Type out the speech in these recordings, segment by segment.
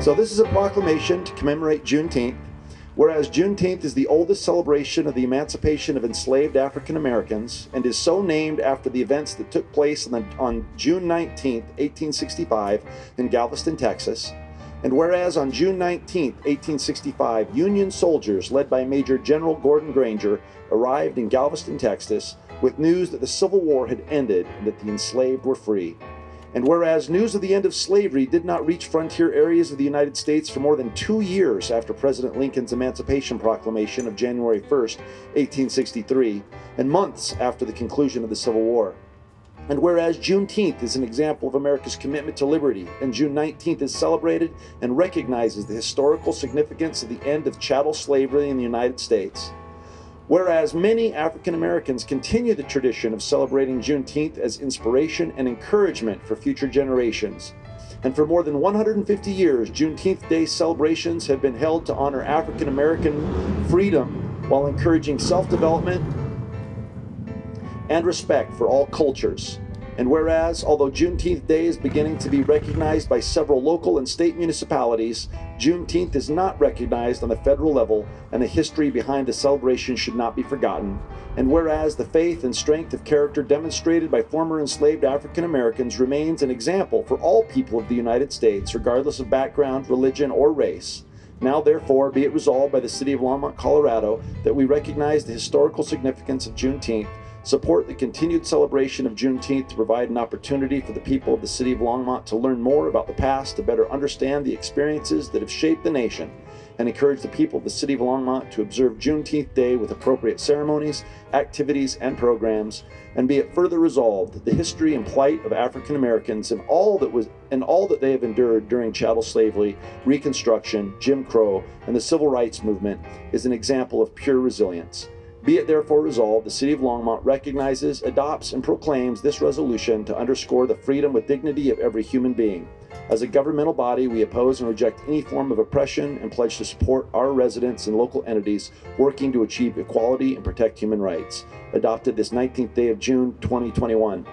So this is a proclamation to commemorate Juneteenth. Whereas Juneteenth is the oldest celebration of the emancipation of enslaved African Americans and is so named after the events that took place on June 19, 1865 in Galveston, Texas. And whereas on June 19, 1865, Union soldiers led by Major General Gordon Granger arrived in Galveston, Texas with news that the Civil War had ended and that the enslaved were free. And whereas news of the end of slavery did not reach frontier areas of the United States for more than 2 years after President Lincoln's Emancipation Proclamation of January 1st, 1863, and months after the conclusion of the Civil War. And whereas Juneteenth is an example of America's commitment to liberty, and June 19th is celebrated and recognizes the historical significance of the end of chattel slavery in the United States. Whereas many African Americans continue the tradition of celebrating Juneteenth as inspiration and encouragement for future generations. And for more than 150 years, Juneteenth Day celebrations have been held to honor African American freedom while encouraging self-development and respect for all cultures. And whereas, although Juneteenth Day is beginning to be recognized by several local and state municipalities, Juneteenth is not recognized on the federal level, and the history behind the celebration should not be forgotten. And whereas the faith and strength of character demonstrated by former enslaved African Americans remains an example for all people of the United States, regardless of background, religion, or race. Now, therefore, be it resolved by the City of Longmont, Colorado, that we recognize the historical significance of Juneteenth, support the continued celebration of Juneteenth to provide an opportunity for the people of the City of Longmont to learn more about the past, to better understand the experiences that have shaped the nation, and encourage the people of the City of Longmont to observe Juneteenth Day with appropriate ceremonies, activities, and programs. And be it further resolved that the history and plight of African Americans and all that they have endured during chattel slavery, Reconstruction, Jim Crow, and the Civil Rights Movement is an example of pure resilience. Be it therefore resolved, the City of Longmont recognizes, adopts, and proclaims this resolution to underscore the freedom with dignity of every human being. As a governmental body, we oppose and reject any form of oppression and pledge to support our residents and local entities working to achieve equality and protect human rights. Adopted this 19th day of June, 2021.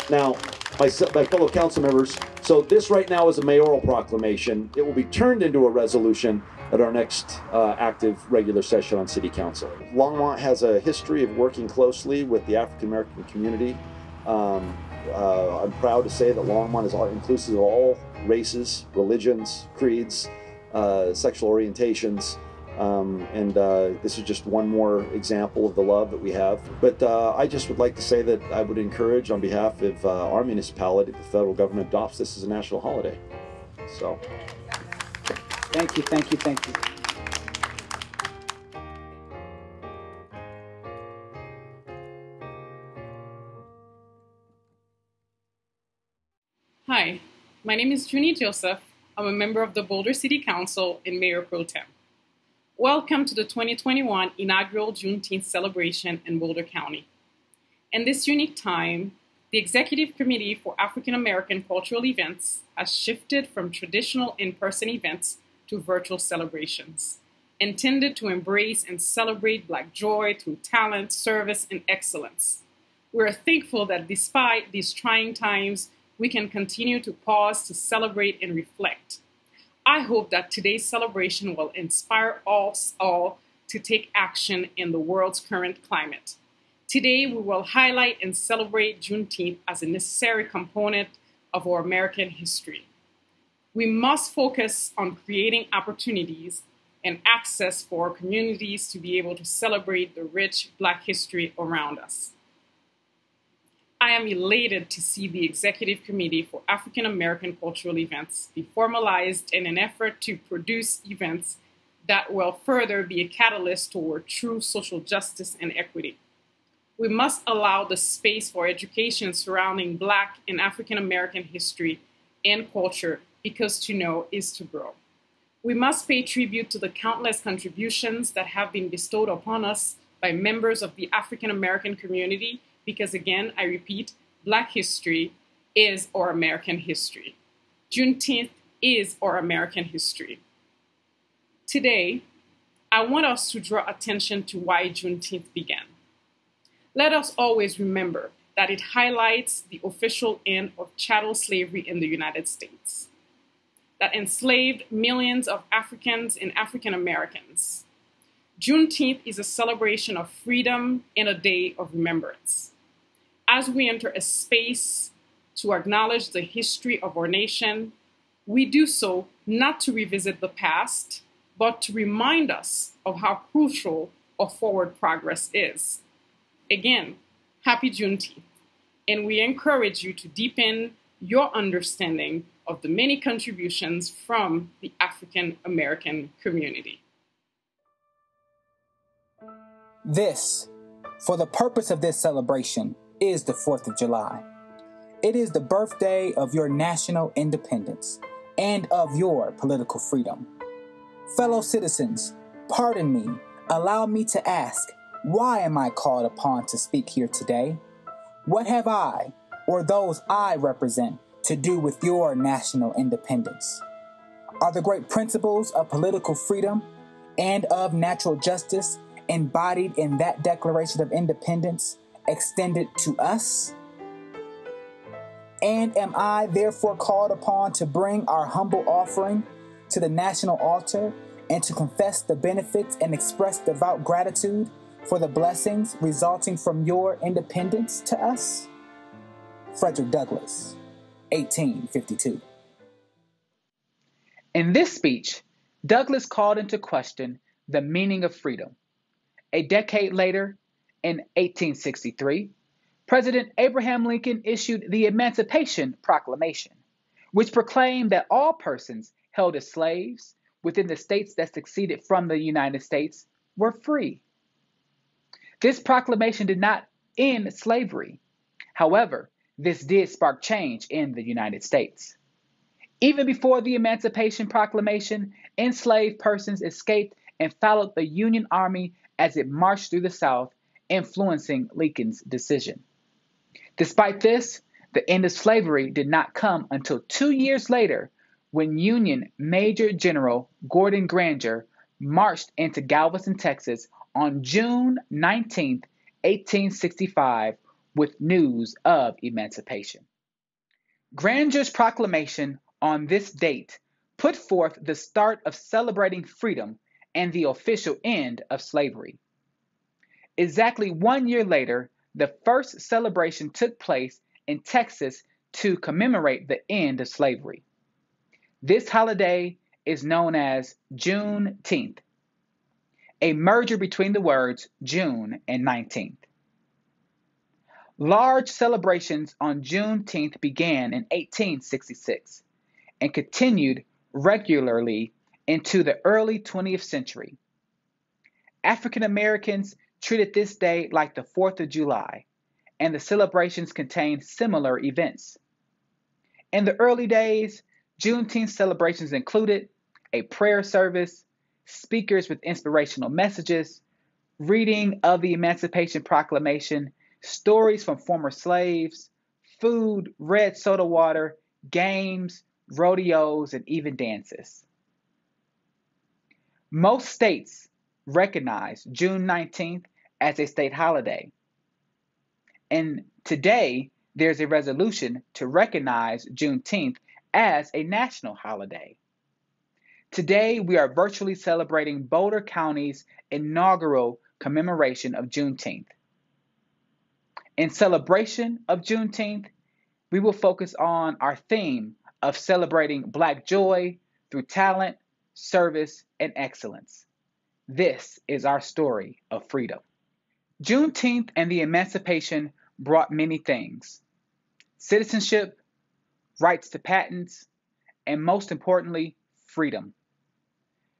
Now, my fellow council members, so this right now is a mayoral proclamation. It will be turned into a resolution at our next active regular session on City Council. Longmont has a history of working closely with the African American community. I'm proud to say that Longmont is inclusive of all races, religions, creeds, sexual orientations, and this is just one more example of the love that we have. But I just would like to say that I would encourage, on behalf of our municipality, the federal government adopts this as a national holiday. So. Thank you, thank you, thank you. Hi, my name is Junie Joseph. I'm a member of the Boulder City Council and Mayor Pro Tem. Welcome to the 2021 inaugural Juneteenth celebration in Boulder County. In this unique time, the Executive Committee for African American Cultural Events has shifted from traditional in-person events to virtual celebrations, intended to embrace and celebrate Black joy through talent, service, and excellence. We're thankful that despite these trying times, we can continue to pause to celebrate and reflect. I hope that today's celebration will inspire us all to take action in the world's current climate. Today, we will highlight and celebrate Juneteenth as a necessary component of our American history. We must focus on creating opportunities and access for our communities to be able to celebrate the rich Black history around us. I am elated to see the Executive Committee for African American Cultural Events be formalized in an effort to produce events that will further be a catalyst toward true social justice and equity. We must allow the space for education surrounding Black and African American history and culture, because to know is to grow. We must pay tribute to the countless contributions that have been bestowed upon us by members of the African American community, because again, I repeat, Black history is our American history. Juneteenth is our American history. Today, I want us to draw attention to why Juneteenth began. Let us always remember that it highlights the official end of chattel slavery in the United States. that enslaved millions of Africans and African Americans. Juneteenth is a celebration of freedom and a day of remembrance. As we enter a space to acknowledge the history of our nation, we do so not to revisit the past, but to remind us of how crucial our forward progress is. Again, happy Juneteenth, and we encourage you to deepen your understanding of the many contributions from the African American community. This, for the purpose of this celebration, is the 4th of July. It is the birthday of your national independence and of your political freedom. Fellow citizens, pardon me, allow me to ask, why am I called upon to speak here today? What have I, or those I represent, to do with your national independence? Are the great principles of political freedom and of natural justice embodied in that Declaration of Independence extended to us? And am I therefore called upon to bring our humble offering to the national altar and to confess the benefits and express devout gratitude for the blessings resulting from your independence to us? Frederick Douglass, 1852. In this speech, Douglass called into question the meaning of freedom. A decade later, in 1863, President Abraham Lincoln issued the Emancipation Proclamation, which proclaimed that all persons held as slaves within the states that seceded from the United States were free. This proclamation did not end slavery. However, this did spark change in the United States. Even before the Emancipation Proclamation, enslaved persons escaped and followed the Union Army as it marched through the South, influencing Lincoln's decision. Despite this, the end of slavery did not come until 2 years later, when Union Major General Gordon Granger marched into Galveston, Texas on June 19, 1865, with news of emancipation. Granger's proclamation on this date put forth the start of celebrating freedom and the official end of slavery. Exactly 1 year later, the first celebration took place in Texas to commemorate the end of slavery. This holiday is known as Juneteenth, a merger between the words June and 19th. Large celebrations on Juneteenth began in 1866 and continued regularly into the early 20th century. African Americans treated this day like the 4th of July, and the celebrations contained similar events. In the early days, Juneteenth celebrations included a prayer service, speakers with inspirational messages, reading of the Emancipation Proclamation, stories from former slaves, food, red soda water, games, rodeos, and even dances. Most states recognize June 19th as a state holiday. And today, there's a resolution to recognize Juneteenth as a national holiday. Today, we are virtually celebrating Boulder County's inaugural commemoration of Juneteenth. In celebration of Juneteenth, we will focus on our theme of celebrating Black joy through talent, service, and excellence. This is our story of freedom. Juneteenth and the emancipation brought many things: citizenship, rights to patents, and most importantly, freedom.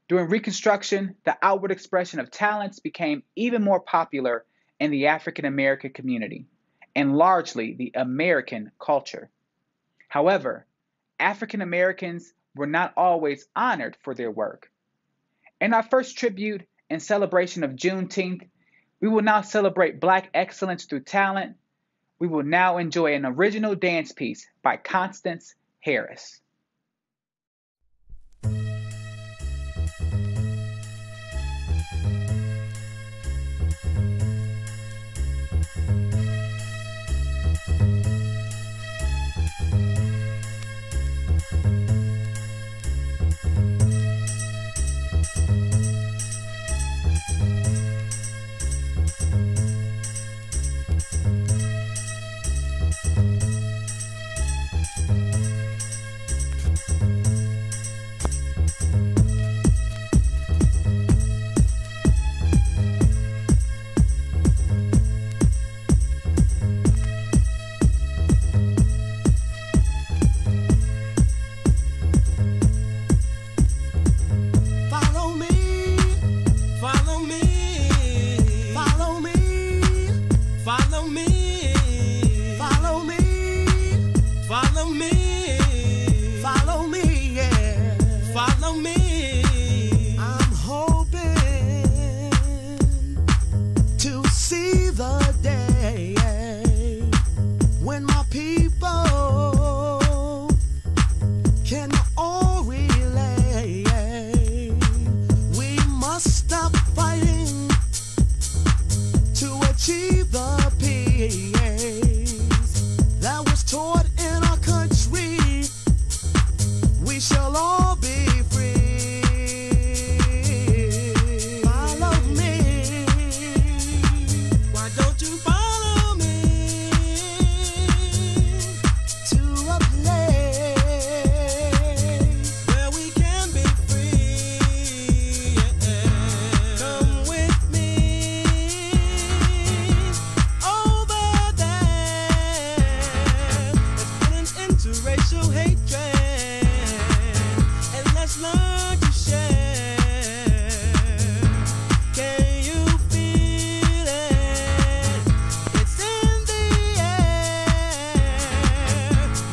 During Reconstruction, the outward expression of talents became even more popular in the African American community, and largely the American culture. However, African Americans were not always honored for their work. In our first tribute and celebration of Juneteenth, we will now celebrate Black excellence through talent. We will now enjoy an original dance piece by Constance Harris. when my people can all relate. We must stop fighting to achieve the peace that was taught in our country. We shall all be free. Follow me. Why don't you follow me to a place where we can be free? Come with me over there. Let's put an end to racial hatred, and let's learn to share. Can you feel it? It's in the air.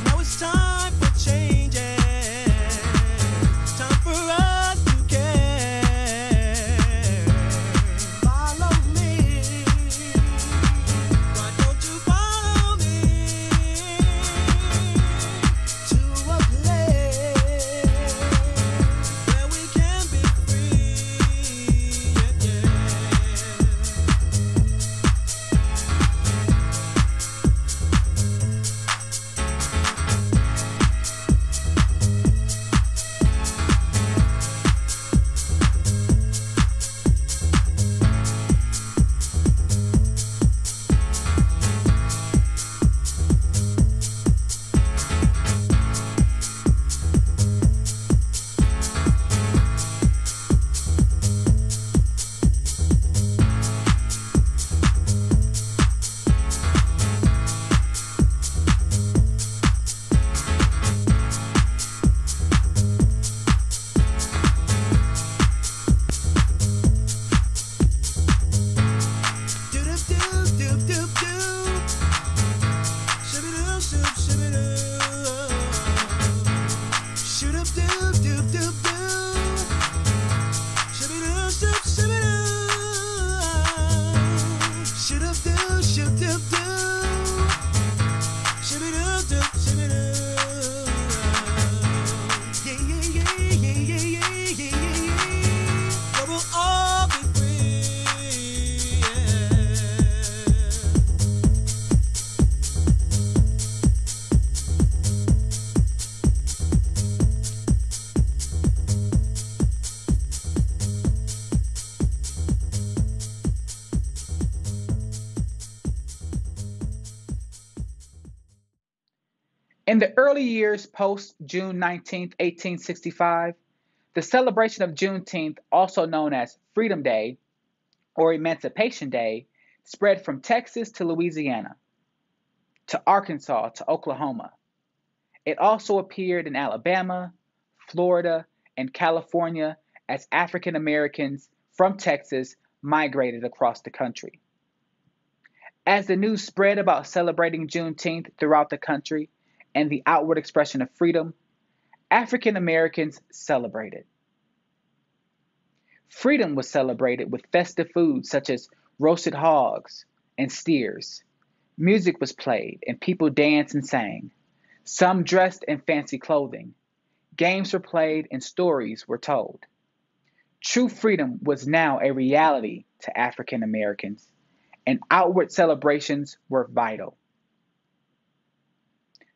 Now it's time for changes. Time for us to care. Follow me. Why don't you follow me to a place where we can be free? In the early years post June 19, 1865, the celebration of Juneteenth, also known as Freedom Day or Emancipation Day, spread from Texas to Louisiana, to Arkansas, to Oklahoma. It also appeared in Alabama, Florida, and California as African Americans from Texas migrated across the country. As the news spread about celebrating Juneteenth throughout the country and the outward expression of freedom, African Americans celebrated. Freedom was celebrated with festive foods such as roasted hogs and steers. Music was played and people danced and sang. Some dressed in fancy clothing. Games were played and stories were told. True freedom was now a reality to African Americans, and outward celebrations were vital.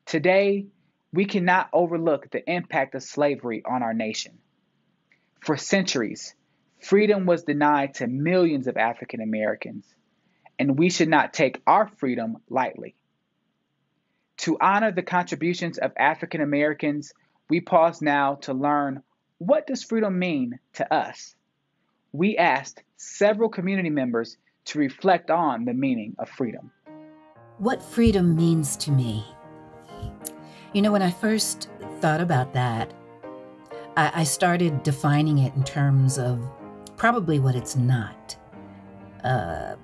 Today, we cannot overlook the impact of slavery on our nation. For centuries, freedom was denied to millions of African Americans, and we should not take our freedom lightly. To honor the contributions of African Americans, we pause now to learn, what does freedom mean to us? We asked several community members to reflect on the meaning of freedom. What freedom means to me? You know, when I first thought about that, I started defining it in terms of probably what it's not. And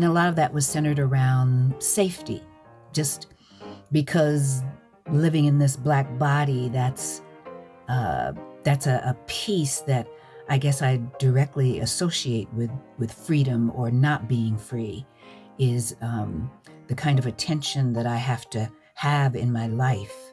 a lot of that was centered around safety, just because living in this Black body, that's a piece that I guess I directly associate with freedom or not being free, is the kind of attention that I have to have in my life,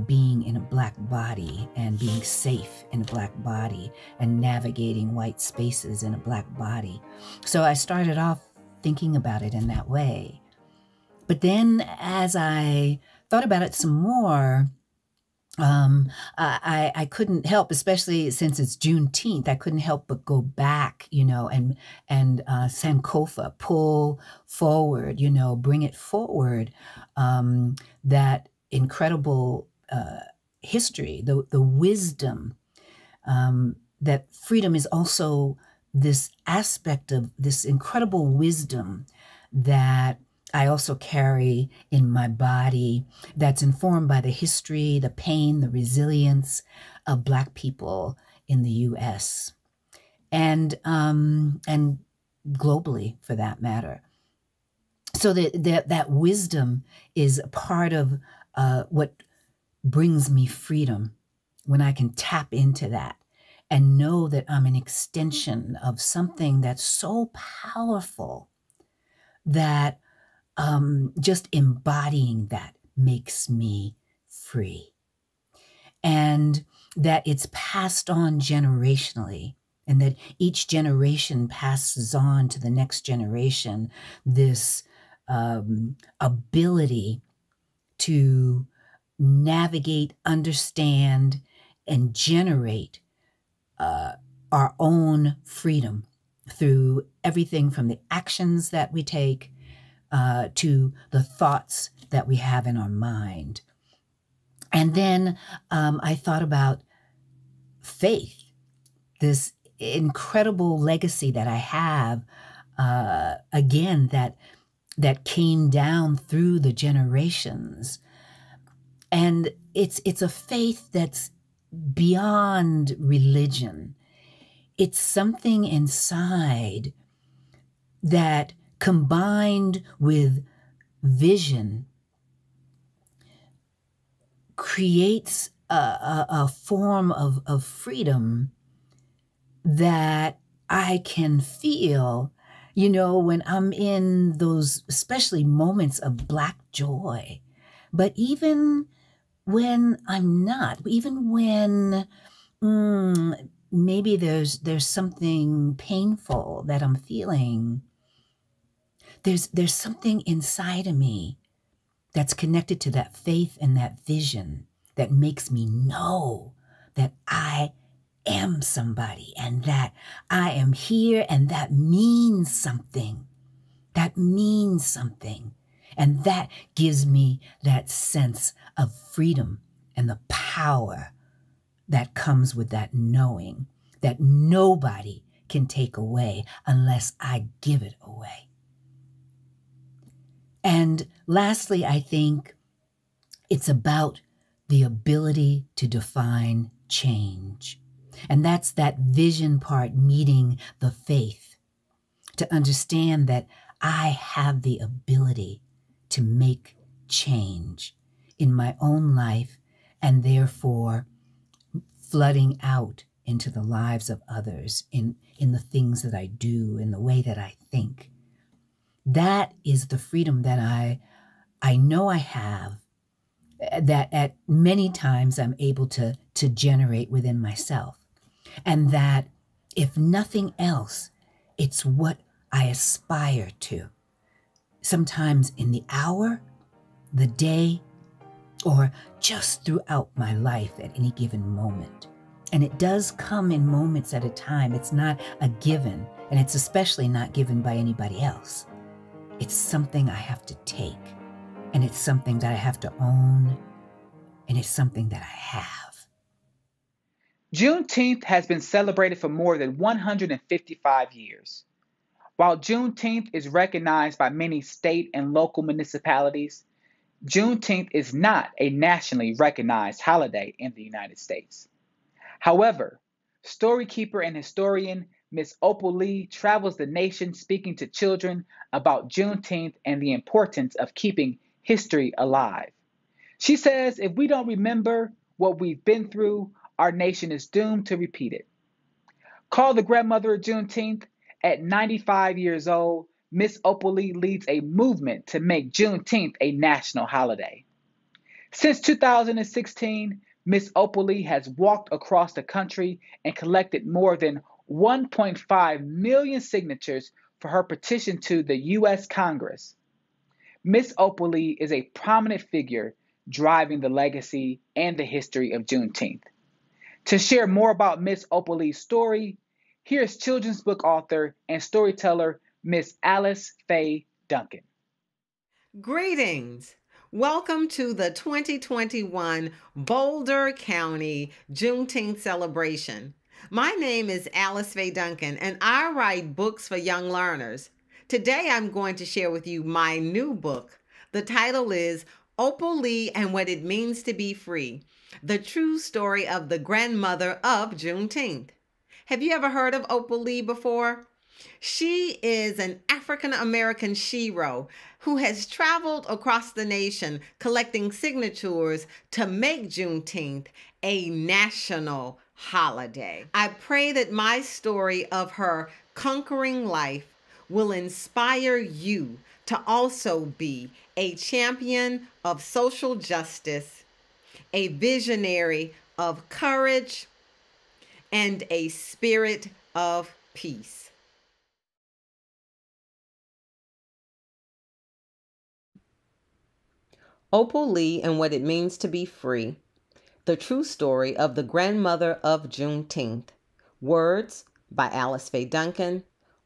being in a Black body and being safe in a Black body and navigating white spaces in a Black body. So I started off thinking about it in that way. But then as I thought about it some more, I couldn't help, especially since it's Juneteenth, I couldn't help but go back, and Sankofa, pull forward, bring it forward, that incredible history, the wisdom, that freedom is also this aspect of this incredible wisdom that I also carry in my body, that's informed by the history, the pain, the resilience of Black people in the U.S. and globally, for that matter. So that wisdom is a part of what brings me freedom, when I can tap into that and know that I'm an extension of something that's so powerful that just embodying that makes me free. And that it's passed on generationally, and that each generation passes on to the next generation this ability to navigate, understand, and generate our own freedom through everything from the actions that we take to the thoughts that we have in our mind. And then I thought about faith, this incredible legacy that I have, again, that came down through the generations. And it's a faith that's beyond religion. It's something inside that, combined with vision, creates a form of freedom that I can feel, when I'm in those, especially moments of Black joy. But even when I'm not, even when maybe there's something painful that I'm feeling, there's something inside of me that's connected to that faith and that vision that makes me know that I am somebody and that I am here, and that means something. That means something. And that gives me that sense of freedom and the power that comes with that knowing that nobody can take away unless I give it away. And lastly, I think it's about the ability to define change. And that's that vision part meeting the faith, to understand that I have the ability to make change in my own life, and therefore flooding out into the lives of others in the things that I do, in the way that I think. That is the freedom that I know I have, that at many times I'm able to generate within myself. And that, if nothing else, it's what I aspire to. Sometimes in the hour, the day, or just throughout my life at any given moment. And it does come in moments at a time. It's not a given, and it's especially not given by anybody else. It's something I have to take, and it's something that I have to own, and it's something that I have. Juneteenth has been celebrated for more than 155 years. While Juneteenth is recognized by many state and local municipalities, Juneteenth is not a nationally recognized holiday in the United States. However, storykeeper and historian Miss Opal Lee travels the nation speaking to children about Juneteenth and the importance of keeping history alive. She says if we don't remember what we've been through, our nation is doomed to repeat it. Called the Grandmother of Juneteenth, at 95 years old, Miss Opal Lee leads a movement to make Juneteenth a national holiday. Since 2016, Miss Opal Lee has walked across the country and collected more than 1.5 million signatures for her petition to the U.S. Congress. Miss Opal Lee is a prominent figure driving the legacy and the history of Juneteenth. To share more about Miss Opal Lee's story, here's children's book author and storyteller Miss Alice Faye Duncan. Greetings. Welcome to the 2021 Boulder County Juneteenth celebration. My name is Alice Faye Duncan, and I write books for young learners. Today I'm going to share with you my new book. The title is Opal Lee and What It Means to Be Free, the true story of the grandmother of Juneteenth. Have you ever heard of Opal Lee before? She is an African-American shero who has traveled across the nation collecting signatures to make Juneteenth a national holiday. I pray that my story of her conquering life will inspire you to also be a champion of social justice, a visionary of courage, and a spirit of peace. Opal Lee and What It Means to Be Free, the true story of the grandmother of Juneteenth. Words by Alice Faye Duncan.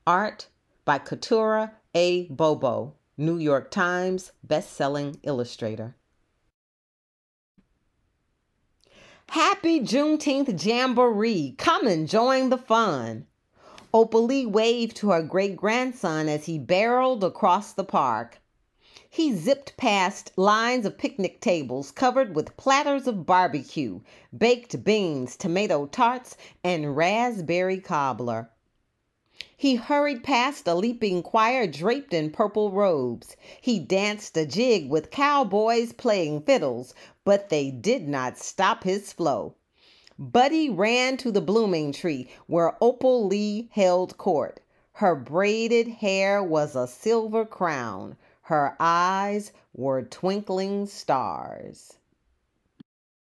Art by Katura A. Bobo, New York Times best-selling illustrator. Happy Juneteenth Jamboree! Come and join the fun! Opal Lee waved to her great-grandson as he barreled across the park. He zipped past lines of picnic tables covered with platters of barbecue, baked beans, tomato tarts, and raspberry cobbler. He hurried past a leaping choir draped in purple robes. He danced a jig with cowboys playing fiddles, but they did not stop his flow. Buddy ran to the blooming tree where Opal Lee held court. Her braided hair was a silver crown. Her eyes were twinkling stars.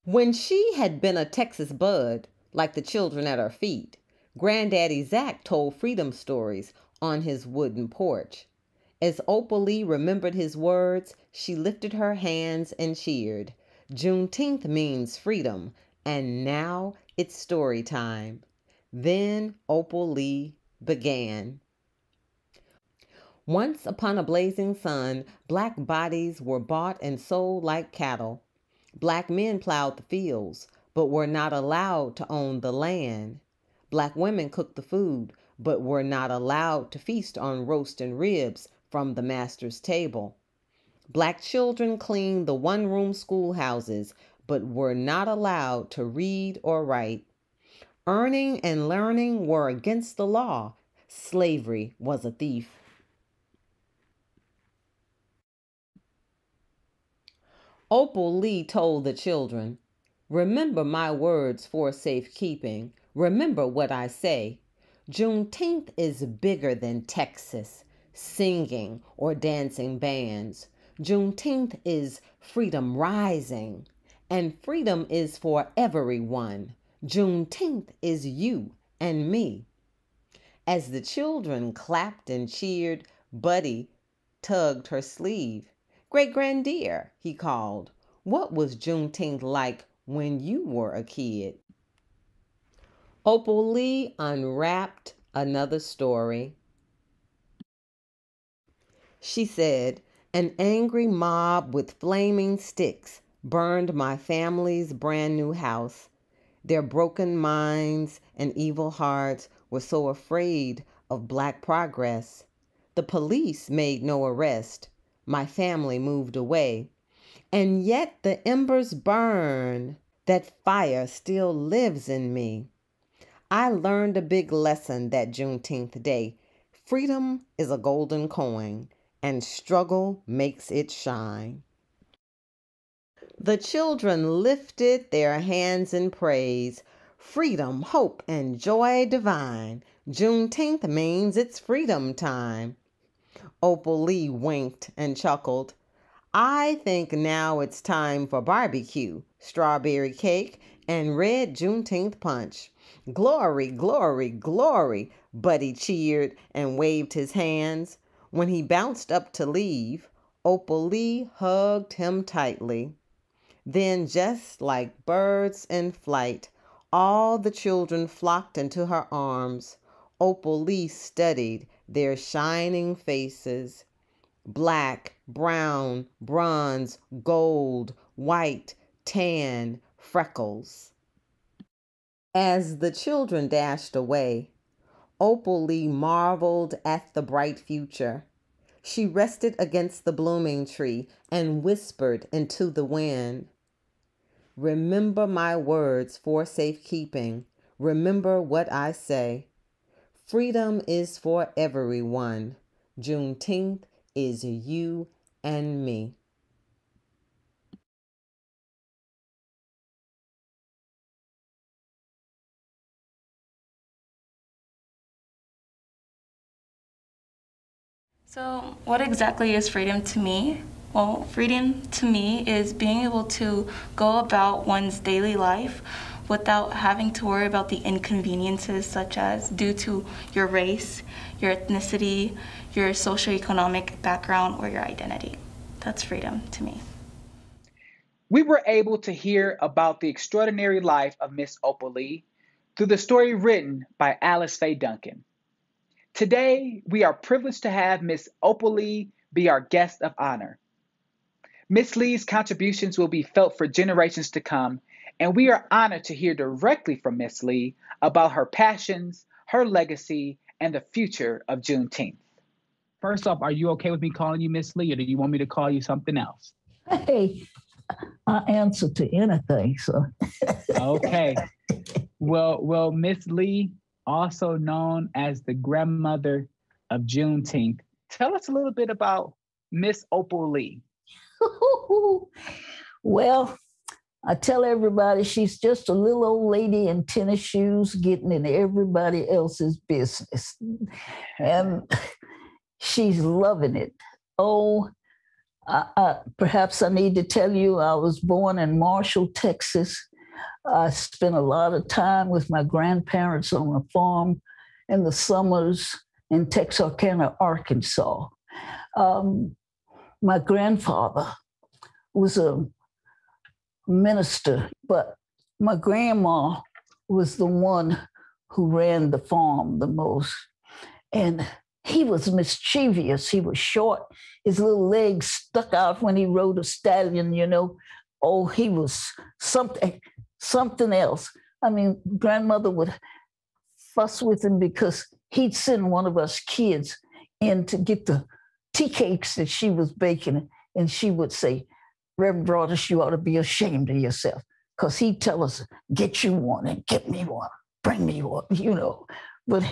When she had been a Texas bud, like the children at her feet, Granddaddy Zach told freedom stories on his wooden porch. As Opal Lee remembered his words, she lifted her hands and cheered. Juneteenth means freedom, and now it's story time. Then Opal Lee began. Once upon a blazing sun, black bodies were bought and sold like cattle. Black men plowed the fields, but were not allowed to own the land. Black women cooked the food, but were not allowed to feast on roast and ribs from the master's table. Black children cleaned the one-room schoolhouses, but were not allowed to read or write. Earning and learning were against the law. Slavery was a thief. Opal Lee told the children, "Remember my words for safekeeping. Remember what I say. Juneteenth is bigger than Texas, singing or dancing bands. Juneteenth is freedom rising, and freedom is for everyone. Juneteenth is you and me." As the children clapped and cheered, Buddy tugged her sleeve. "Great-granddear," he called, "what was Juneteenth like when you were a kid?" Opal Lee unwrapped another story. She said, "An angry mob with flaming sticks burned my family's brand new house. Their broken minds and evil hearts were so afraid of Black progress. The police made no arrest. My family moved away. And yet the embers burn. That fire still lives in me. I learned a big lesson that Juneteenth day. Freedom is a golden coin, and struggle makes it shine." The children lifted their hands in praise. Freedom, hope, and joy divine. Juneteenth means it's freedom time. Opal Lee winked and chuckled. I think now it's time for barbecue, strawberry cake, and red Juneteenth punch. Glory, glory, glory, Buddy cheered and waved his hands. When he bounced up to leave, Opal Lee hugged him tightly. Then, just like birds in flight, all the children flocked into her arms. Opal Lee studied their shining faces. Black, brown, bronze, gold, white, tan, freckles. As the children dashed away, Opal Lee marveled at the bright future. She rested against the blooming tree and whispered into the wind, "Remember my words for safekeeping. Remember what I say. Freedom is for everyone. Juneteenth is you and me." So, what exactly is freedom to me? Well, freedom to me is being able to go about one's daily life without having to worry about the inconveniences such as due to your race, your ethnicity, your socioeconomic background, or your identity. That's freedom to me. We were able to hear about the extraordinary life of Miss Opal Lee through the story written by Alice Faye Duncan. Today, we are privileged to have Miss Opal Lee be our guest of honor. Miss Lee's contributions will be felt for generations to come, and we are honored to hear directly from Miss Lee about her passions, her legacy, and the future of Juneteenth. First off, are you okay with me calling you Miss Lee, or do you want me to call you something else? Hey, I answer to anything, so. Okay. Well, Miss Lee, also known as the Grandmother of Juneteenth, tell us a little bit about Miss Opal Lee. Well, I tell everybody she's just a little old lady in tennis shoes getting in everybody else's business. And she's loving it. Oh, perhaps I need to tell you I was born in Marshall, Texas. I spent a lot of time with my grandparents on a farm in the summers in Texarkana, Arkansas. My grandfather was a minister, but my grandma was the one who ran the farm the most. And he was mischievous. He was short. His little legs stuck out when he rode a stallion, you know. Oh, he was something else. I mean, grandmother would fuss with him because he'd send one of us kids in to get the tea cakes that she was baking. And she would say, "Reverend Broadus, you ought to be ashamed of yourself." Because he'd tell us, "Get you one and get me one, bring me one," you know. But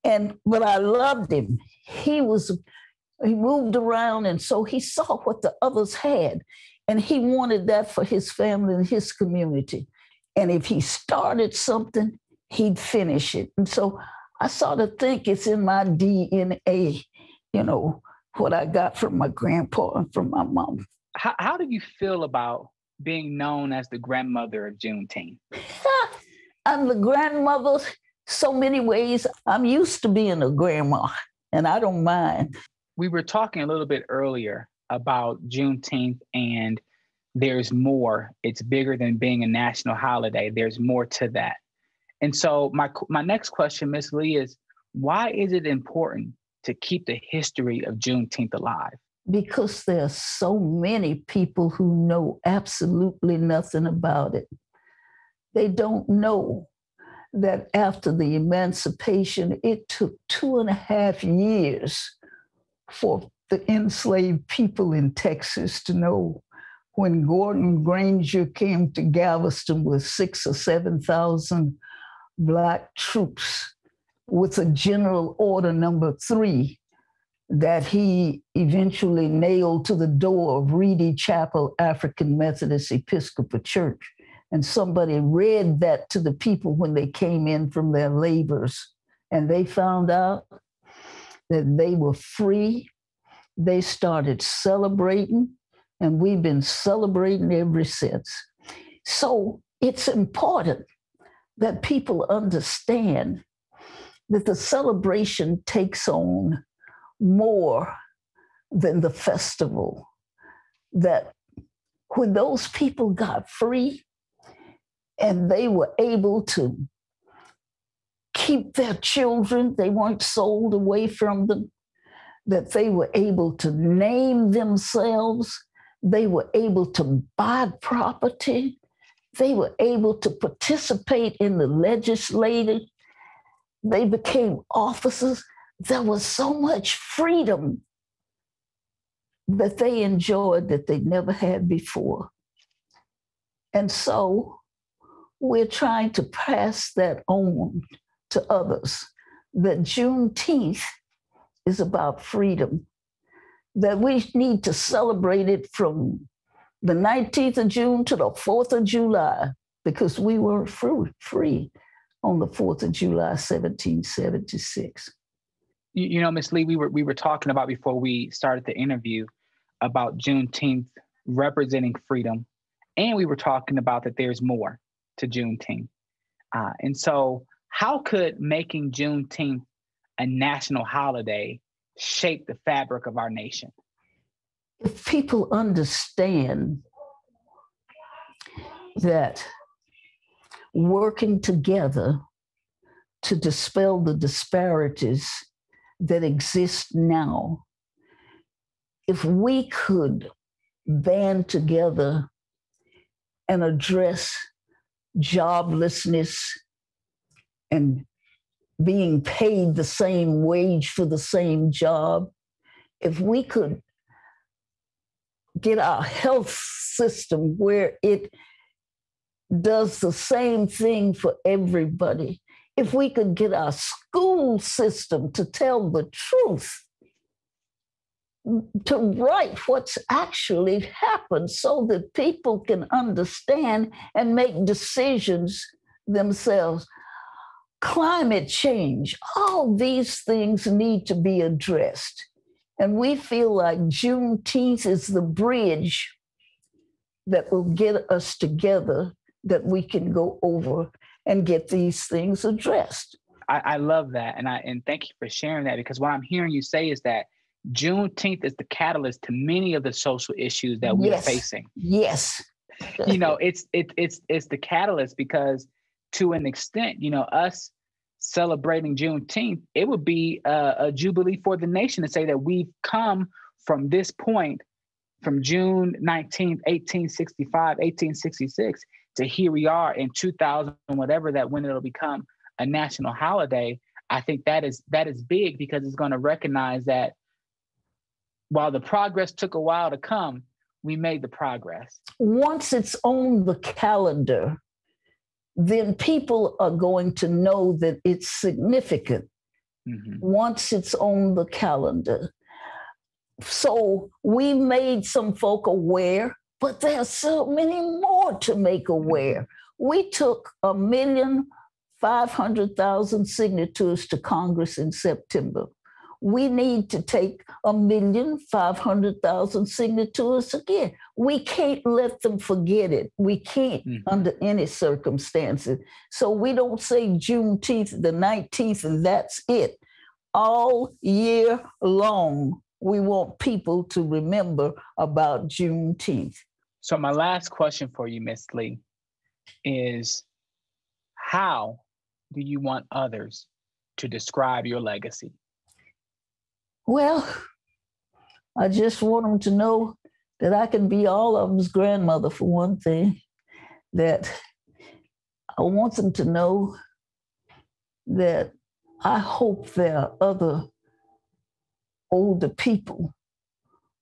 I loved him. He moved around, and so he saw what the others had. And he wanted that for his family and his community. And if he started something, he'd finish it. And so I sort of think it's in my DNA, you know, what I got from my grandpa and from my mom. How do you feel about being known as the Grandmother of Juneteenth? I'm the grandmother so many ways. I'm used to being a grandma, and I don't mind. We were talking a little bit earlier about Juneteenth, and there's more. It's bigger than being a national holiday. There's more to that. And so my next question, Ms. Lee, is why is it important to keep the history of Juneteenth alive? Because there are so many people who know absolutely nothing about it. They don't know that after the emancipation, it took 2.5 years for the enslaved people in Texas to know when Gordon Granger came to Galveston with 6,000 or 7,000 Black troops with a General Order number 3 that he eventually nailed to the door of Reedy Chapel African Methodist Episcopal Church. And somebody read that to the people when they came in from their labors. And they found out that they were free they started celebrating, and we've been celebrating ever since. So it's important that people understand that the celebration takes on more than the festival. That when those people got free and they were able to keep their children, they weren't sold away from them, that they were able to name themselves, they were able to buy property, they were able to participate in the legislature, they became officers. There was so much freedom that they enjoyed that they never had before. And so we're trying to pass that on to others, that Juneteenth is about freedom, that we need to celebrate it from the 19th of June to the 4th of July, because we were free on the 4th of July, 1776. You know, Miss Lee, we were talking about before we started the interview about Juneteenth representing freedom, and we were talking about that there's more to Juneteenth. And so how could making Juneteenth a national holiday shape the fabric of our nation? If people understand that working together to dispel the disparities that exist now, if we could band together and address joblessness and being paid the same wage for the same job, if we could get our health system where it does the same thing for everybody, if we could get our school system to tell the truth, to write what's actually happened so that people can understand and make decisions themselves. Climate change, all these things need to be addressed. And we feel like Juneteenth is the bridge that will get us together, that we can go over and get these things addressed. I love that. And thank you for sharing that, because what I'm hearing you say is that Juneteenth is the catalyst to many of the social issues that we're facing. Yes. You know, it's the catalyst, because to an extent, you know, us celebrating Juneteenth, it would be a jubilee for the nation to say that we've come from this point, from June 19th, 1865, 1866, to here we are in 2000, whatever that, when it'll become a national holiday. I think that is big, because it's going to recognize that while the progress took a while to come, we made the progress. Once it's on the calendar, then people are going to know that it's significant. Mm-hmm. Once it's on the calendar. So we made some folk aware, but there's so many more to make aware. We took 1,500,000 signatures to Congress in September. We need to take 1,500,000 signatures again. We can't let them forget it. We can't under any circumstances. So we don't say Juneteenth, the 19th, and that's it. All year long, we want people to remember about Juneteenth. So my last question for you, Miss Lee, is how do you want others to describe your legacy? Well, I just want them to know that I can be all of them's grandmother, for one thing. That I want them to know that I hope there are other older people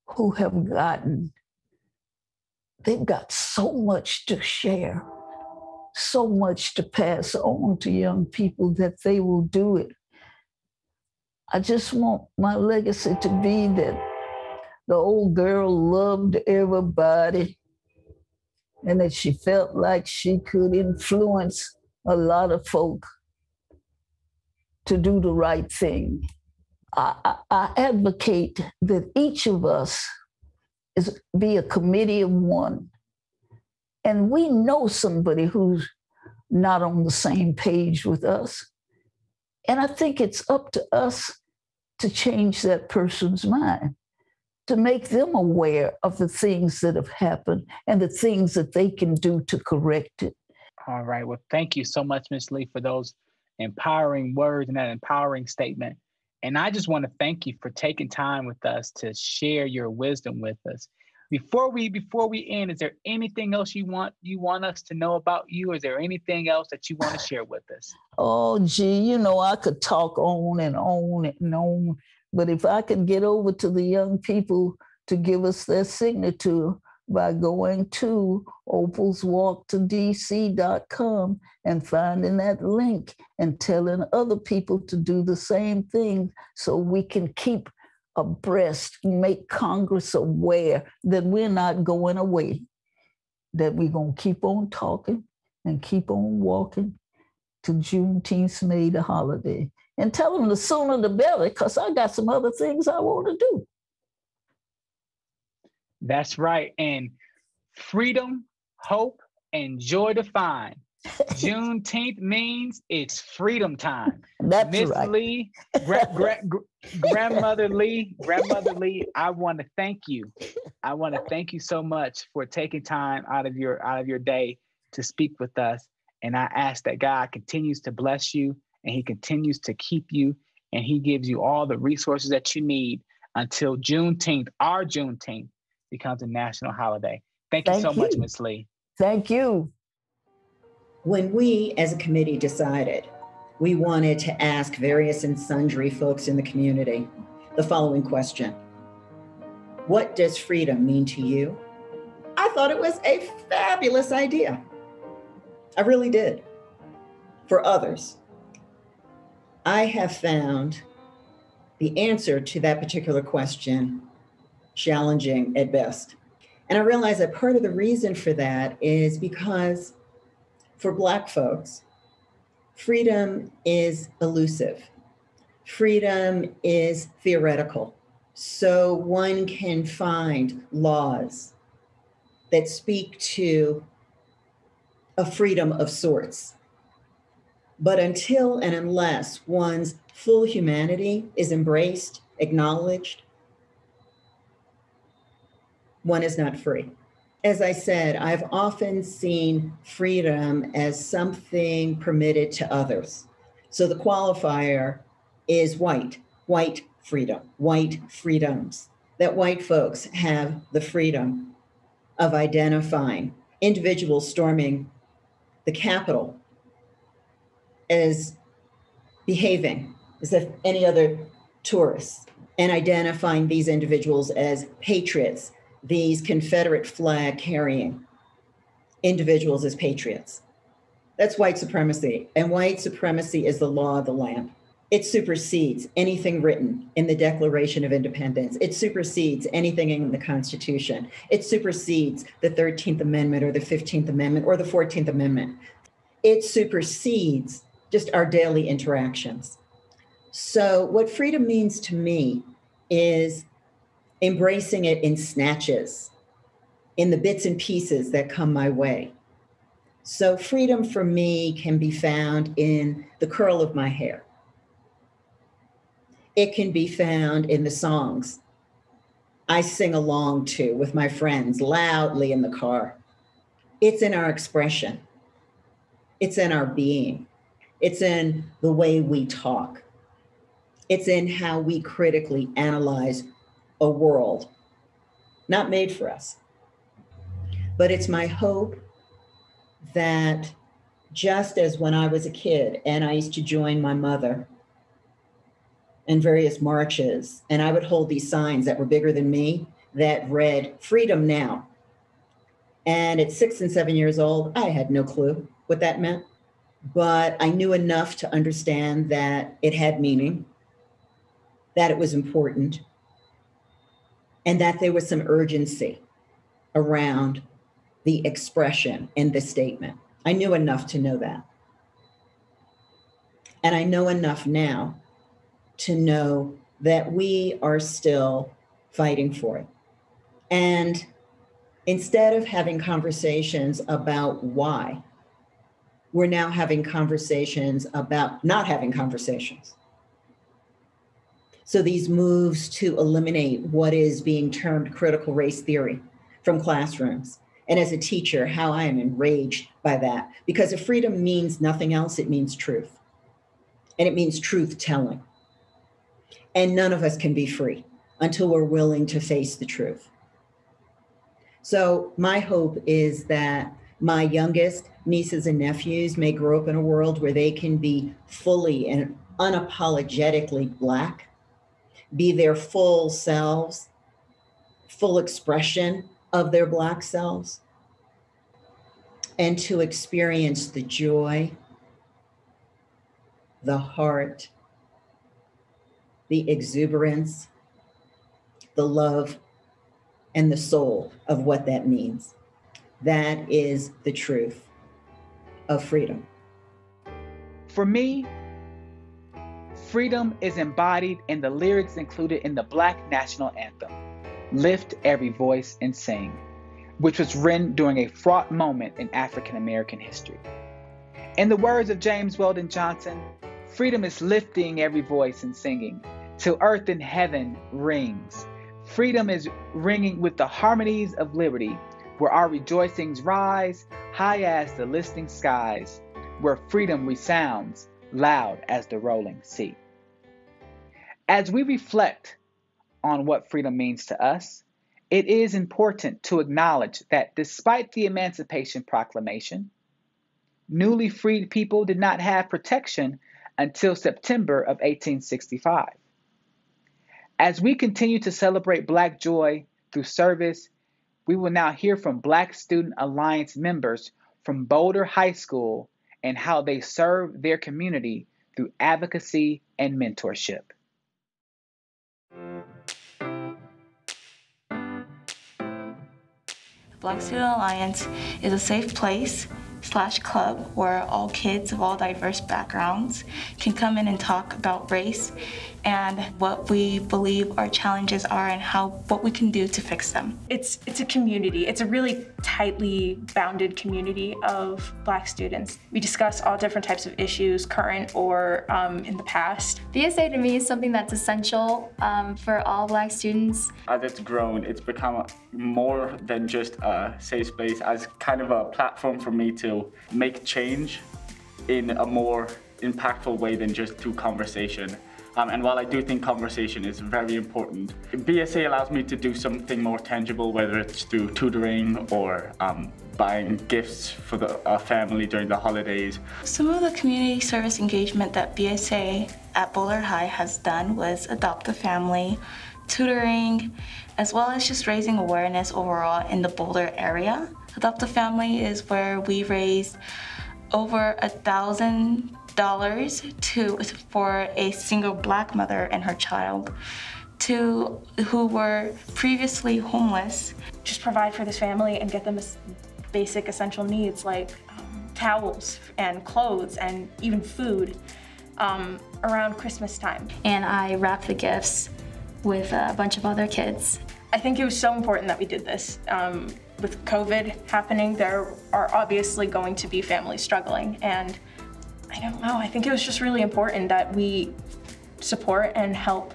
who have they've got so much to share, so much to pass on to young people, that they will do it. I just want my legacy to be that the old girl loved everybody, and that she felt like she could influence a lot of folk to do the right thing. I advocate that each of us be a committee of one. And we know somebody who's not on the same page with us. And I think it's up to us to change that person's mind, to make them aware of the things that have happened and the things that they can do to correct it. All right. Well, thank you so much, Ms. Lee, for those empowering words and that empowering statement. And I just want to thank you for taking time with us to share your wisdom with us. Before we end, is there anything else you want us to know about you? Is there anything else that you want to share with us? Oh, gee, I could talk on and on and on. But if I could get over to the young people to give us their signature by going to opalswalktodc.com and finding that link and telling other people to do the same thing so we can keep abreast, make Congress aware that we're not going away, that we're going to keep on talking and keep on walking till Juneteenth's made a holiday. And tell them the sooner the better, because I got some other things I want to do. That's right. And freedom, hope, and joy to find. Juneteenth means it's freedom time. That's Miss right. Lee, Grandmother Lee, I want to thank you. I want to thank you so much for taking time out of your day to speak with us. And I ask that God continues to bless you and he continues to keep you and he gives you all the resources that you need until Juneteenth, our Juneteenth, becomes a national holiday. Thank you so much, Miss Lee. Thank you. When we as a committee decided we wanted to ask various and sundry folks in the community the following question: what does freedom mean to you? I thought it was a fabulous idea. I really did. For others, I have found the answer to that particular question challenging at best. And I realize that part of the reason for that is because for Black folks, freedom is elusive. Freedom is theoretical. So one can find laws that speak to a freedom of sorts. But until and unless one's full humanity is embraced, acknowledged, one is not free. As I said, I've often seen freedom as something permitted to others. So the qualifier is white freedom, white freedoms, that white folks have the freedom of identifying individuals storming the Capitol as behaving as if any other tourists and identifying these individuals as patriots, these Confederate flag carrying individuals as patriots. That's white supremacy. And white supremacy is the law of the land. It supersedes anything written in the Declaration of Independence. It supersedes anything in the Constitution. It supersedes the 13th Amendment or the 15th Amendment or the 14th Amendment. It supersedes just our daily interactions. So what freedom means to me is embracing it in snatches, in the bits and pieces that come my way. So freedom for me can be found in the curl of my hair. It can be found in the songs I sing along to with my friends loudly in the car. It's in our expression. It's in our being. It's in the way we talk. It's in how we critically analyze a world not made for us. But it's my hope that just as when I was a kid and I used to join my mother in various marches, and I would hold these signs that were bigger than me that read "Freedom Now." And at 6 and 7 years old, I had no clue what that meant, but I knew enough to understand that it had meaning, that it was important, and that there was some urgency around the expression in the statement. I knew enough to know that. And I know enough now to know that we are still fighting for it. And instead of having conversations about why, we're now having conversations about not having conversations. So these moves to eliminate what is being termed critical race theory from classrooms. And as a teacher, how I am enraged by that, because if freedom means nothing else, it means truth. And it means truth telling. And none of us can be free until we're willing to face the truth. So my hope is that my youngest nieces and nephews may grow up in a world where they can be fully and unapologetically Black, be their full selves, full expression of their Black selves, and to experience the joy, the heart, the exuberance, the love, and the soul of what that means. That is the truth of freedom. For me, freedom is embodied in the lyrics included in the Black National Anthem, Lift Every Voice and Sing, which was written during a fraught moment in African American history. In the words of James Weldon Johnson, freedom is lifting every voice and singing, till earth and heaven rings. Freedom is ringing with the harmonies of liberty, where our rejoicings rise high as the listening skies, where freedom resounds loud as the rolling sea. As we reflect on what freedom means to us, it is important to acknowledge that despite the Emancipation Proclamation, newly freed people did not have protection until September of 1865. As we continue to celebrate Black joy through service, we will now hear from Black Student Alliance members from Boulder High School and how they serve their community through advocacy and mentorship. Black Student Alliance is a safe place / club where all kids of all diverse backgrounds can come in and talk about race and what we believe our challenges are and what we can do to fix them. It's a community. It's a really tightly bounded community of Black students. We discuss all different types of issues, current or in the past. BSA to me is something that's essential for all Black students. As it's grown, it's become more than just a safe space, as kind of a platform for me to make change in a more impactful way than just through conversation. And while I do think conversation is very important, BSA allows me to do something more tangible, whether it's through tutoring or buying gifts for the family during the holidays. Some of the community service engagement that BSA at Boulder High has done was adopt a family, tutoring, as well as just raising awareness overall in the Boulder area. Adopt a Family is where we raised over $1,000 for a single Black mother and her child who were previously homeless. Just provide for this family and get them basic essential needs like towels and clothes and even food around Christmas time. And I wrapped the gifts with a bunch of other kids. I think it was so important that we did this. With COVID happening, there are obviously going to be families struggling, and I don't know, I think it was just really important that we support and help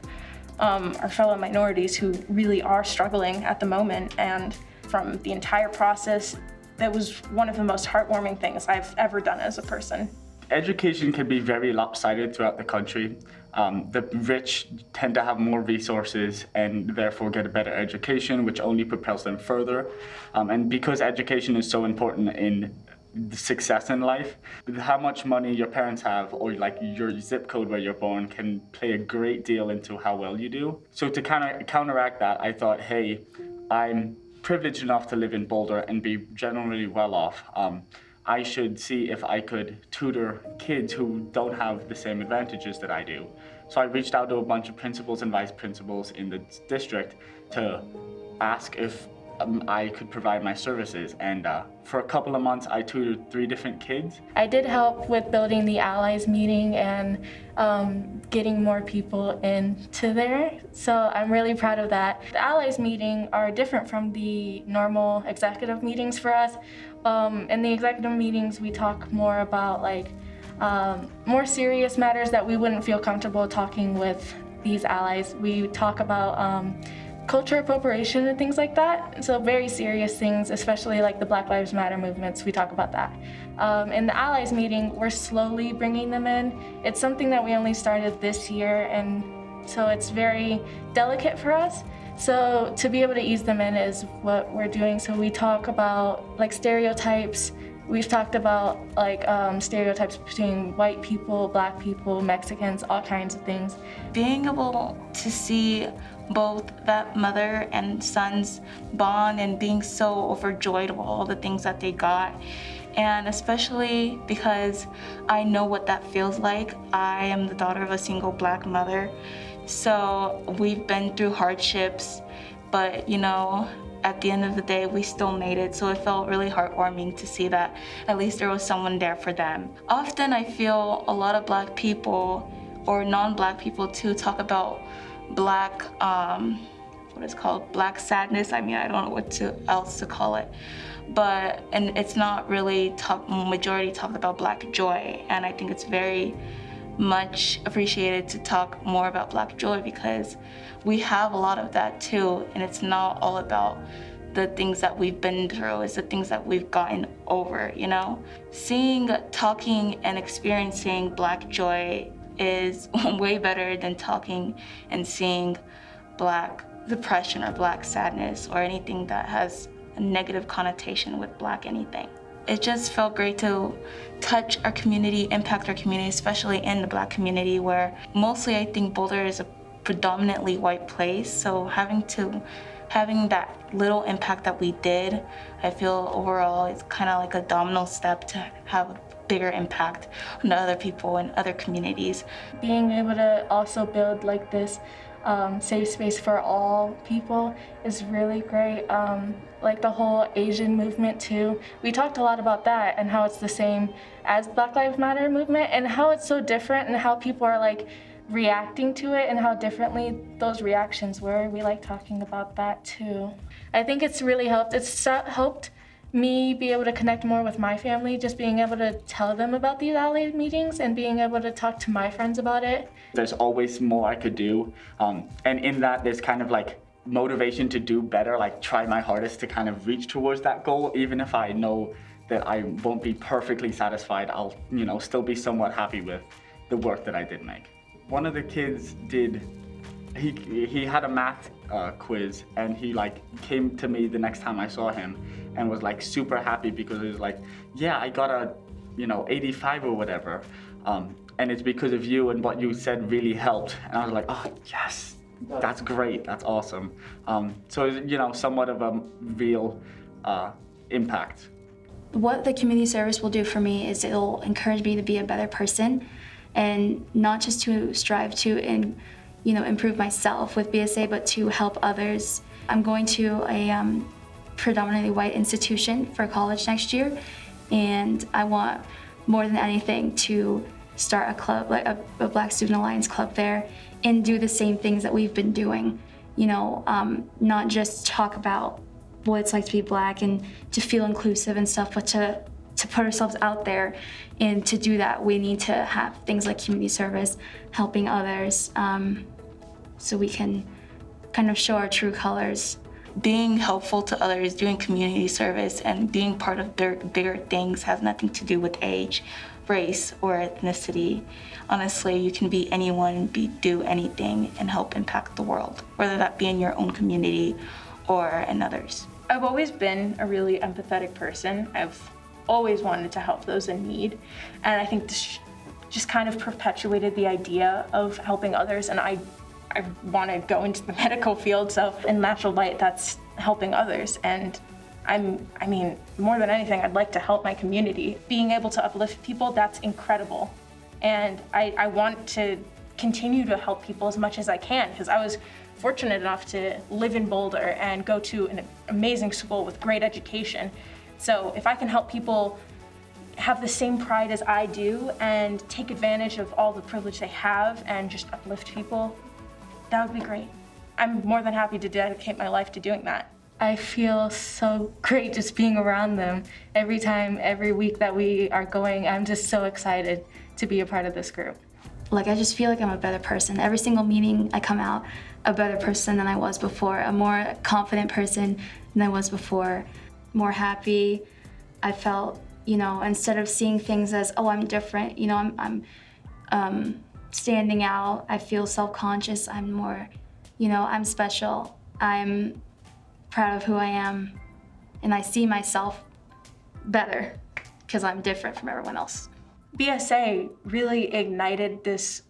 our fellow minorities who really are struggling at the moment. And from the entire process, that was one of the most heartwarming things I've ever done as a person. Education can be very lopsided throughout the country. The rich tend to have more resources and therefore get a better education, which only propels them further. And because education is so important in the success in life, how much money your parents have or like your zip code where you're born can play a great deal into how well you do. So to kind of counteract that, I thought, hey, I'm privileged enough to live in Boulder and be generally well off. I should see if I could tutor kids who don't have the same advantages that I do. So I reached out to a bunch of principals and vice principals in the district to ask if I could provide my services. And for a couple of months, I tutored 3 different kids. I did help with building the Allies meeting and getting more people into there, so I'm really proud of that. The Allies meeting are different from the normal executive meetings for us. In the executive meetings, we talk more about like more serious matters that we wouldn't feel comfortable talking with these allies. We talk about culture appropriation and things like that. So very serious things, especially like the Black Lives Matter movements, we talk about that. In the Allies meeting, we're slowly bringing them in. It's something that we only started this year, and so it's very delicate for us. So to be able to ease them in is what we're doing. So we talk about like stereotypes. We've talked about like stereotypes between white people, Black people, Mexicans, all kinds of things. Being able to see both that mother and son's bond and being so overjoyed of all the things that they got, and especially because I know what that feels like. I am the daughter of a single Black mother, so we've been through hardships, but you know, at the end of the day, we still made it, so it felt really heartwarming to see that at least there was someone there for them. Often I feel a lot of Black people, or non-Black people too, talk about Black, what is called, Black sadness. I mean, I don't know what else to call it. But, and it's not really majority talked about Black joy, and I think it's very much appreciated to talk more about Black joy, because we have a lot of that too, and it's not all about the things that we've been through, it's the things that we've gotten over, you know? Seeing, talking, and experiencing Black joy is way better than talking and seeing Black depression or Black sadness or anything that has a negative connotation with Black anything. It just felt great to touch our community, impact our community, especially in the Black community, where mostly I think Boulder is a predominantly white place, so having that little impact that we did, I feel overall it's kind of like a domino step to have a bigger impact on other people and other communities. Being able to also build like this safe space for all people is really great. Like the whole Asian movement too. We talked a lot about that and how it's the same as Black Lives Matter movement and how it's so different and how people are like reacting to it and how differently those reactions were. We like talking about that too. I think it's really helped. It's helped me be able to connect more with my family, just being able to tell them about these allied meetings and being able to talk to my friends about it. There's always more I could do, and in that there's kind of like motivation to do better, like try my hardest to kind of reach towards that goal. Even if I know that I won't be perfectly satisfied, I'll, you know, still be somewhat happy with the work that I did make. One of the kids he had a math quiz, and he like came to me the next time I saw him and was like super happy because he was like, yeah, I got a, you know, 85 or whatever, and it's because of you, and what you said really helped. And I was like, oh yes, that's great, that's awesome. So you know, somewhat of a real impact. What the community service will do for me is it'll encourage me to be a better person, and not just to strive to improve myself with BSA, but to help others. I'm going to a predominantly white institution for college next year, and I want more than anything to start a club, like a Black Student Alliance club there, and do the same things that we've been doing. You know, not just talk about what it's like to be Black and to feel inclusive and stuff, but to put ourselves out there. And to do that, we need to have things like community service, helping others, so we can kind of show our true colors. Being helpful to others, doing community service, and being part of bigger things has nothing to do with age, race, or ethnicity. Honestly, you can be anyone, do anything, and help impact the world, whether that be in your own community or in others. I've always been a really empathetic person. I've always wanted to help those in need, and I think this just kind of perpetuated the idea of helping others, and I want to go into the medical field, so in natural light, that's helping others. And I mean, more than anything, I'd like to help my community. Being able to uplift people, that's incredible. And I want to continue to help people as much as I can, because I was fortunate enough to live in Boulder and go to an amazing school with great education. So if I can help people have the same pride as I do and take advantage of all the privilege they have and just uplift people, that would be great. I'm more than happy to dedicate my life to doing that. I feel so great just being around them. Every time, every week that we are going, I'm just so excited to be a part of this group. Like, I just feel like I'm a better person. Every single meeting I come out a better person than I was before, a more confident person than I was before, more happy. I felt, you know, instead of seeing things as, oh, I'm different, you know, I'm standing out, I feel self-conscious, I'm more, you know, I'm special, I'm proud of who I am, and I see myself better because I'm different from everyone else. BSA really ignited this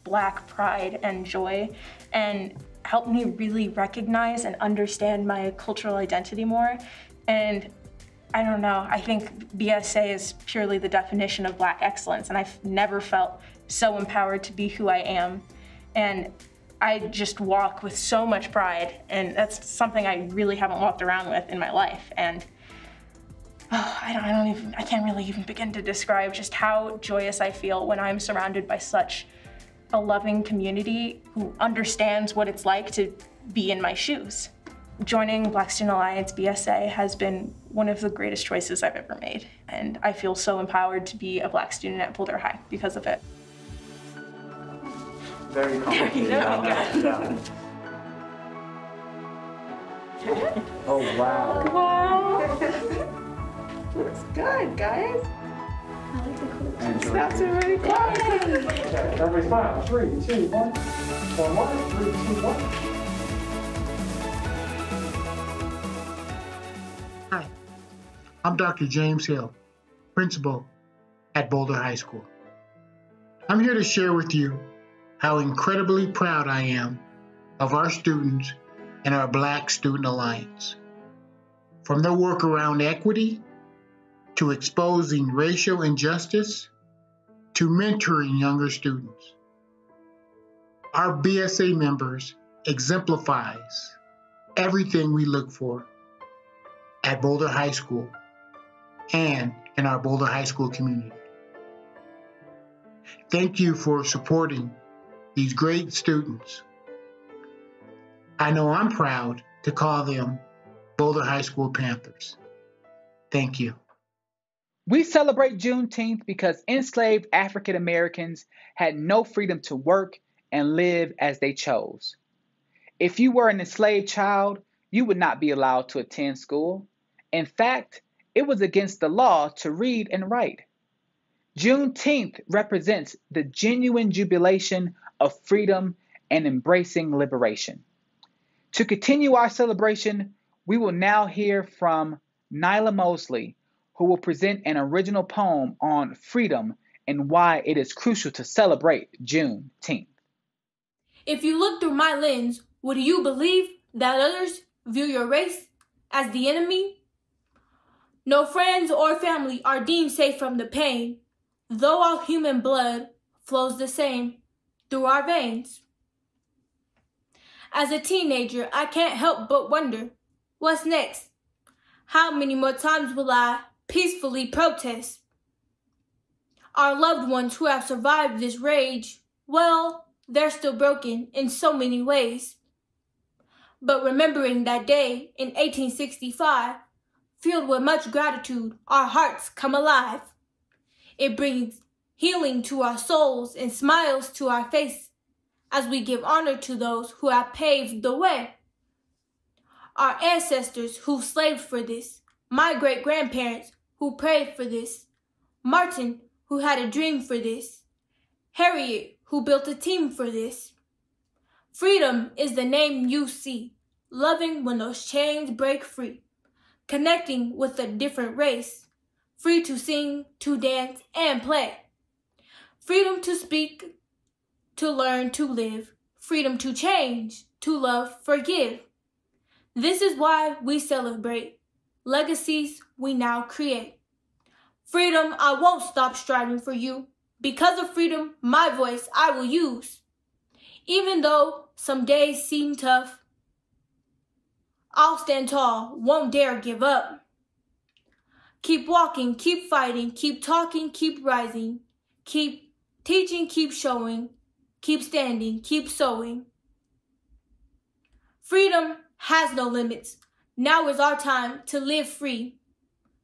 Black pride and joy and helped me really recognize and understand my cultural identity more. And I don't know, I think BSA is purely the definition of Black excellence, and I've never felt so empowered to be who I am. And I just walk with so much pride, and that's something I really haven't walked around with in my life. And I can't really even begin to describe just how joyous I feel when I'm surrounded by such a loving community who understands what it's like to be in my shoes. Joining Black Student Alliance BSA has been one of the greatest choices I've ever made, and I feel so empowered to be a Black student at Boulder High because of it. Very complicated. Yeah. Oh, wow. Wow. Looks good, guys. I like the quotes. Snaps are really close. Okay, everybody smile. 3, 2, 1. 1, 3, 2, 1. Hi, I'm Dr. James Hill, principal at Boulder High School. I'm here to share with you how incredibly proud I am of our students and our Black Student Alliance. From their work around equity, to exposing racial injustice, to mentoring younger students. Our BSA members exemplifies everything we look for at Boulder High School and in our Boulder High School community. Thank you for supporting these great students. I know I'm proud to call them Boulder High School Panthers. Thank you. We celebrate Juneteenth because enslaved African Americans had no freedom to work and live as they chose. If you were an enslaved child, you would not be allowed to attend school. In fact, it was against the law to read and write. Juneteenth represents the genuine jubilation of freedom and embracing liberation. To continue our celebration, we will now hear from Nyla Mosley, who will present an original poem on freedom and why it is crucial to celebrate Juneteenth. If you look through my lens, would you believe that others view your race as the enemy? No friends or family are deemed safe from the pain, though all human blood flows the same through our veins. As a teenager, I can't help but wonder, what's next? How many more times will I peacefully protest? Our loved ones who have survived this rage, well, they're still broken in so many ways. But remembering that day in 1865, filled with much gratitude, our hearts come alive. It brings healing to our souls and smiles to our face as we give honor to those who have paved the way. Our ancestors who slaved for this, my great-grandparents who prayed for this, Martin who had a dream for this, Harriet who built a team for this. Freedom is the name you see, loving when those chains break free, connecting with a different race, free to sing, to dance, and play. Freedom to speak, to learn, to live, freedom to change, to love, forgive. This is why we celebrate legacies we now create. Freedom, I won't stop striving for you. Because of freedom, my voice I will use. Even though some days seem tough, I'll stand tall, won't dare give up. Keep walking, keep fighting, keep talking, keep rising, keep teaching, keep showing, keep standing, keep sowing. Freedom has no limits. Now is our time to live free,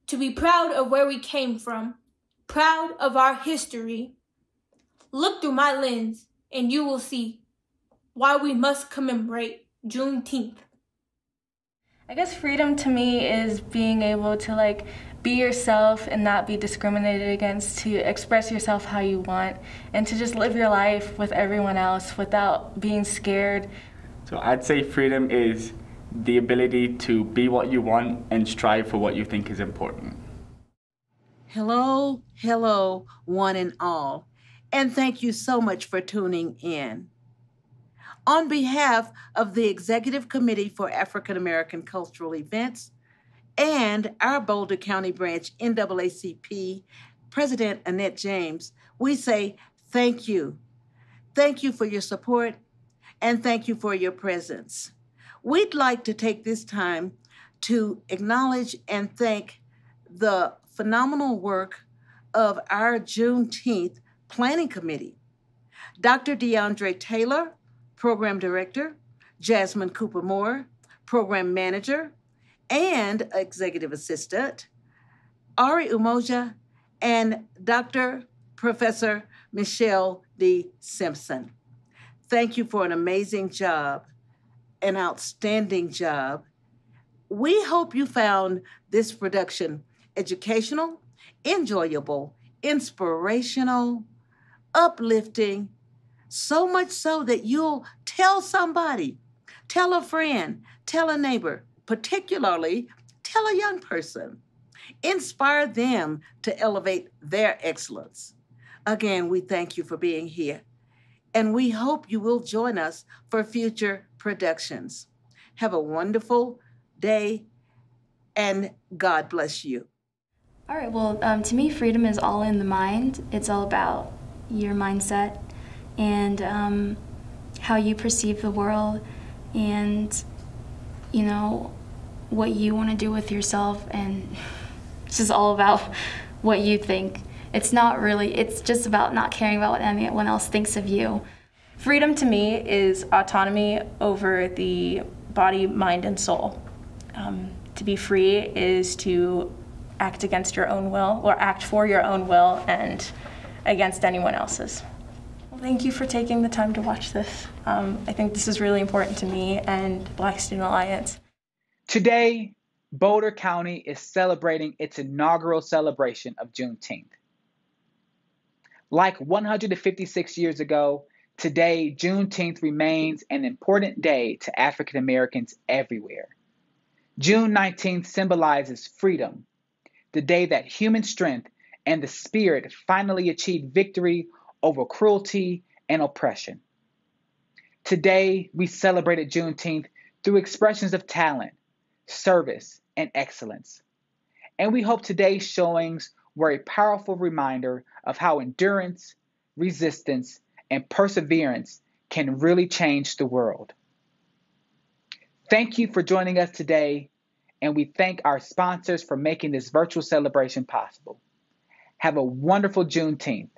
to be proud of where we came from, proud of our history. Look through my lens and you will see why we must commemorate Juneteenth. I guess freedom to me is being able to be yourself and not be discriminated against, to express yourself how you want, and to just live your life with everyone else without being scared. So I'd say freedom is the ability to be what you want and strive for what you think is important. Hello, hello, one and all, and thank you so much for tuning in. On behalf of the Executive Committee for African American Cultural Events and our Boulder County Branch NAACP, President Annette James, we say thank you. Thank you for your support, and thank you for your presence. We'd like to take this time to acknowledge and thank the phenomenal work of our Juneteenth Planning Committee. Dr. DeAndre Taylor, Program Director, Jasmine Cooper Moore, Program Manager and Executive Assistant, Ari Umoja, and Dr. Professor Michelle D. Simpson. Thank you for an amazing job, an outstanding job. We hope you found this production educational, enjoyable, inspirational, uplifting, so much so that you'll tell somebody, tell a friend, tell a neighbor, particularly tell a young person. Inspire them to elevate their excellence. Again, we thank you for being here, and we hope you will join us for future productions. Have a wonderful day, and God bless you. All right, well, to me, freedom is all in the mind. It's all about your mindset and how you perceive the world, and, what you want to do with yourself, and it's just all about what you think. It's just about not caring about what anyone else thinks of you. Freedom to me is autonomy over the body, mind, and soul. To be free is to act against your own will, or act for your own will and against anyone else's. Well, thank you for taking the time to watch this. I think this is really important to me and Black Student Alliance. Today, Boulder County is celebrating its inaugural celebration of Juneteenth. Like 156 years ago, today, Juneteenth remains an important day to African Americans everywhere. June 19th symbolizes freedom, the day that human strength and the spirit finally achieved victory over cruelty and oppression. Today, we celebrated Juneteenth through expressions of talent, service, and excellence. And we hope today's showings were a powerful reminder of how endurance, resistance, and perseverance can really change the world. Thank you for joining us today, and we thank our sponsors for making this virtual celebration possible. Have a wonderful Juneteenth.